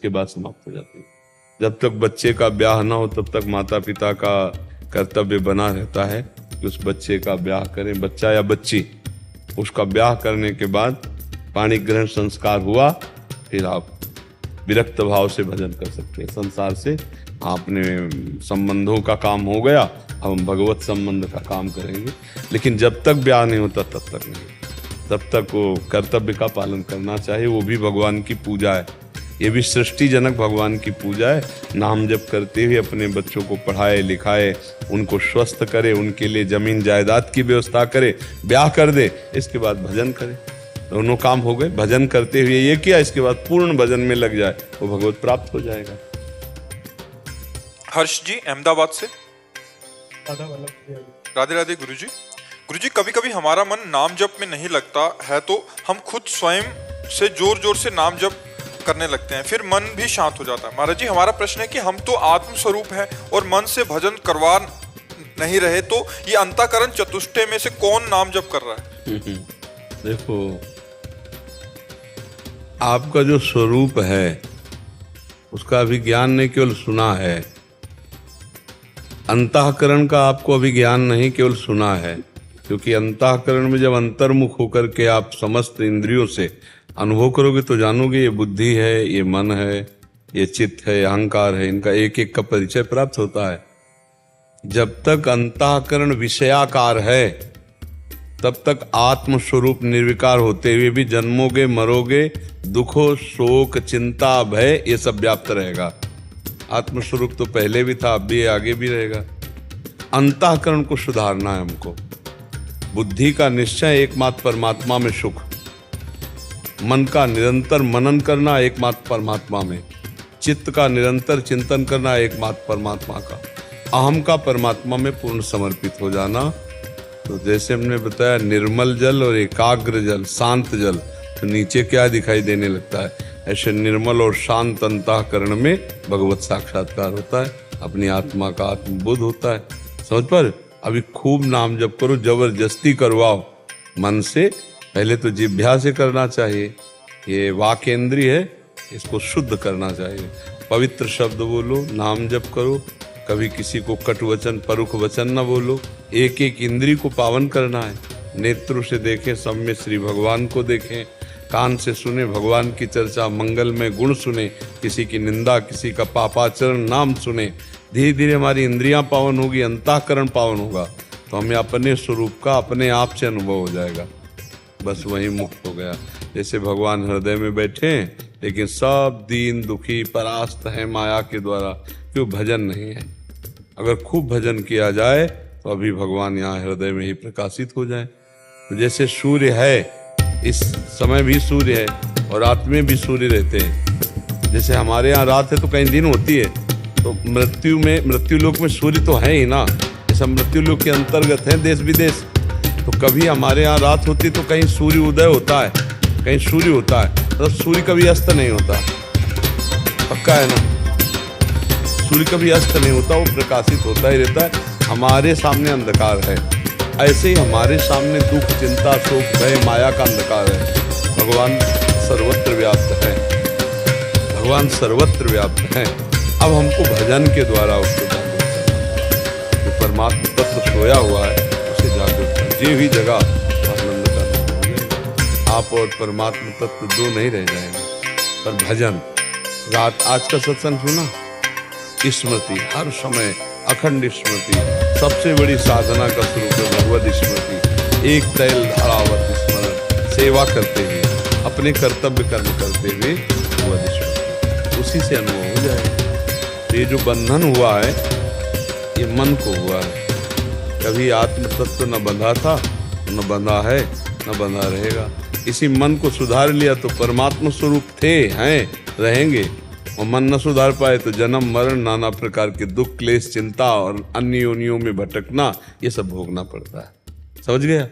इसके बाद समाप्त हो जाती है। जब तक बच्चे का ब्याह ना हो तब तक माता पिता का कर्तव्य बना रहता है कि उस बच्चे का ब्याह करें, बच्चा या बच्ची। उसका ब्याह करने के बाद पाणी ग्रहण संस्कार हुआ, फिर आप विरक्त भाव से भजन कर सकते हैं। संसार से आपने संबंधों का काम हो गया, अब हम भगवत संबंध का काम करेंगे। लेकिन जब तक ब्याह नहीं होता तब तक नहीं, तब तक वो कर्तव्य का पालन करना चाहिए। वो भी भगवान की पूजा है, ये भी सृष्टिजनक भगवान की पूजा है। नाम जप करते हुए अपने बच्चों को पढ़ाए लिखाए, उनको स्वस्थ करे, उनके लिए जमीन जायदाद की व्यवस्था करे, ब्याह कर दे, इसके बाद भजन करे। दोनों काम हो गए। भजन करते हुए ये किया, इसके बाद पूर्ण भजन में लग जाए, वो भगवत प्राप्त हो जाएगा। हर्ष जी अहमदाबाद से। राधे राधे गुरुजी। गुरुजी, कभी कभी हमारा मन नाम जप में नहीं लगता है तो हम खुद स्वयं से जोर जोर से नाम जप करने लगते हैं, फिर मन भी शांत हो जाता है। महाराज जी, हमारा प्रश्न है कि हम तो आत्म स्वरूप है और मन से भजन करवा नहीं रहे, तो ये अंतःकरण चतुष्टय में से कौन नाम जप कर रहा है? देखो, आपका जो स्वरूप है उसका अभी ज्ञान नहीं, केवल सुना है। अंतःकरण का आपको अभी ज्ञान नहीं, केवल सुना है। क्योंकि अंतःकरण में जब अंतर्मुख होकर के आप समस्त इंद्रियों से अनुभव करोगे तो जानोगे ये बुद्धि है, ये मन है, ये चित्त है, अहंकार है, इनका एक एक का परिचय प्राप्त होता है। जब तक अंतःकरण विषयाकार है तब तक आत्म स्वरूप निर्विकार होते हुए भी जन्मोगे, मरोगे, दुखों, शोक, चिंता, भय, ये सब व्याप्त रहेगा। आत्म स्वरूप तो पहले भी था, अब भी, आगे भी रहेगा। अंतःकरण को सुधारना है हमको। बुद्धि का निश्चय एकमात्र परमात्मा में सुख, मन का निरंतर मनन करना एकमात्र परमात्मा में, चित्त का निरंतर चिंतन करना एकमात्र परमात्मा का, अहम का परमात्मा में पूर्ण समर्पित हो जाना। तो जैसे हमने बताया निर्मल जल और एकाग्र जल, शांत जल, तो नीचे क्या दिखाई देने लगता है, ऐसे निर्मल और शांत अंतःकरण में भगवत साक्षात्कार होता है, अपनी आत्मा का आत्मबोध होता है। समझ पर? अभी खूब नाम जप करो, जबरदस्ती करवाओ मन से। पहले तो जिह्वा से करना चाहिए, ये वाक्येंद्रिय है, इसको शुद्ध करना चाहिए। पवित्र शब्द बोलो, नाम जप करो, कभी किसी को कटु वचन, परुख वचन न बोलो। एक एक इंद्री को पावन करना है। नेत्रों से देखें, सब में श्री भगवान को देखें, कान से सुने भगवान की चर्चा, मंगल में गुण सुने, किसी की निंदा, किसी का पापाचरण नाम सुने। धीरे धीरे हमारी इंद्रियां पावन होगी, अंतःकरण पावन होगा, तो हमें अपने स्वरूप का अपने आप से अनुभव हो जाएगा। बस वही मुक्त हो गया। जैसे भगवान हृदय में बैठे हैं लेकिन सब दीन दुखी परास्त है माया के द्वारा, क्यों? भजन नहीं है। अगर खूब भजन किया जाए तो अभी भगवान यहाँ हृदय में ही प्रकाशित हो जाए। तो जैसे सूर्य है, इस समय भी सूर्य है और रात में भी सूर्य रहते हैं। जैसे हमारे यहाँ रात है तो कहीं दिन होती है, तो मृत्यु लोक में सूर्य तो है ही ना। जैसे मृत्यु लोक के अंतर्गत है देश विदेश, तो कभी हमारे यहाँ रात होती तो कहीं सूर्य उदय होता है, कहीं सूर्य होता है, तो सूर्य कभी अस्त नहीं होता। पक्का है ना? सूर्य कभी अस्त नहीं होता, वो प्रकाशित होता ही रहता है। हमारे सामने अंधकार है, ऐसे ही हमारे सामने दुख, चिंता, शोक, भय, माया का अंधकार है। भगवान सर्वत्र व्याप्त है, भगवान सर्वत्र व्याप्त है। अब हमको भजन के द्वारा उसको जागरूक करना। जो परमात्मा तत्व सोया हुआ है उसे जागरूक करना। जे भी जगह आनंद करना। आप और परमात्मा तत्व दो नहीं रह जाएंगे, पर भजन। रात आज का सत्संग सुना, स्मृति हर समय, अखंड स्मृति, सबसे बड़ी साधना का स्वरूप है भगवत स्मृति। एक तैल धारावत स्मरण, सेवा करते हुए, अपने कर्तव्य कर्म करते हुए भगवत स्मृति, उसी से अनुभव हो जाएगा। तो ये जो बंधन हुआ है ये मन को हुआ है। कभी आत्म तत्व न बंधा था, न बंधा है, न बंधा रहेगा। इसी मन को सुधार लिया तो परमात्मा स्वरूप थे, हैं, रहेंगे। और मन न सुधार पाए तो जन्म मरण, नाना प्रकार के दुख, क्लेश, चिंता और अन्य योनियों में भटकना, ये सब भोगना पड़ता है। समझ गया?